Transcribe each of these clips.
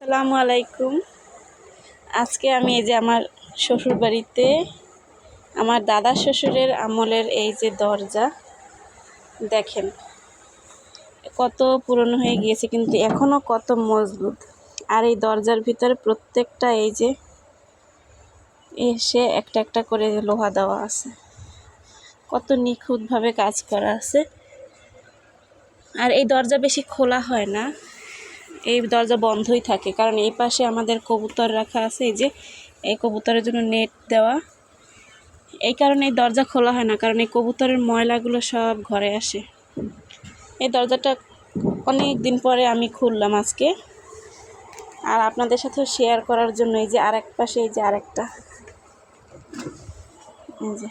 আসসালামু আলাইকুম। আজকে আমি এই যে আমার শ্বশুর বাড়িতে আমার দাদা শ্বশুরের আমলের এই যে দরজা দেখেন কত পুরনো হয়ে গিয়েছে, কিন্তু এখনও কত মজবুত। আর এই দরজার ভিতরে প্রত্যেকটা এই যে এসে একটা একটা করে লোহা দেওয়া আছে, কত নিখুঁতভাবে কাজ করা আছে। আর এই দরজা বেশি খোলা হয় না, এই দরজা বন্ধই থাকে, কারণ এই পাশে আমাদের কবুতর রাখা আছে। এই যে এই কবুতরের জন্য নেট দেওয়া, এই কারণে এই দরজা খোলা হয় না, কারণ এই কবুতরের ময়লাগুলো সব ঘরে আসে। এই দরজাটা অনেক দিন পরে আমি খুললাম আজকে, আর আপনাদের সাথেও শেয়ার করার জন্য। এই যে আরেক পাশে এই যে আরেকটা, এই যে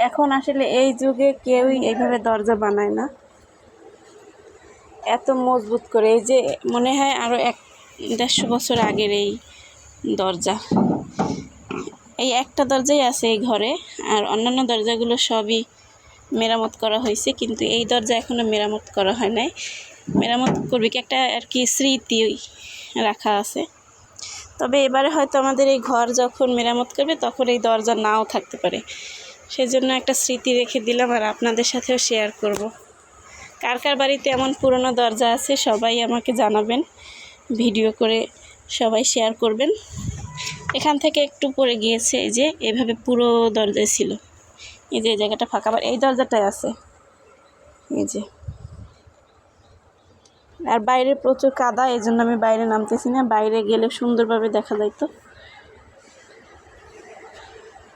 এখন আসলে এই যুগে কেউই এইভাবে দরজা বানায় না এত মজবুত করে। এই যে মনে হয় আরও 100-150 বছর আগের এই দরজা। এই একটা দরজাই আছে এই ঘরে, আর অন্যান্য দরজাগুলো সবই মেরামত করা হয়েছে, কিন্তু এই দরজা এখনও মেরামত করা হয় নাই। মেরামত করবে কি, একটা আর কি স্মৃতি রাখা আছে। তবে এবারে হয়তো আমাদের এই ঘর যখন মেরামত করবে তখন এই দরজা নাও থাকতে পারে, সেজন্য একটা স্মৃতি রেখে দিলাম আর আপনাদের সাথেও শেয়ার করব। কার কার বাড়িতে এমন পুরনো দরজা আছে সবাই আমাকে জানাবেন, ভিডিও করে সবাই শেয়ার করবেন। এখান থেকে একটু পড়ে গিয়েছে, এই যে এভাবে পুরো দরজায় ছিল। এই যে এই জায়গাটা ফাঁকা, আবার এই দরজাটাই আছে এই যে। আর বাইরে প্রচুর কাদা, এই জন্য আমি বাইরে নামতেছি না, বাইরে গেলে সুন্দরভাবে দেখা যাইতো।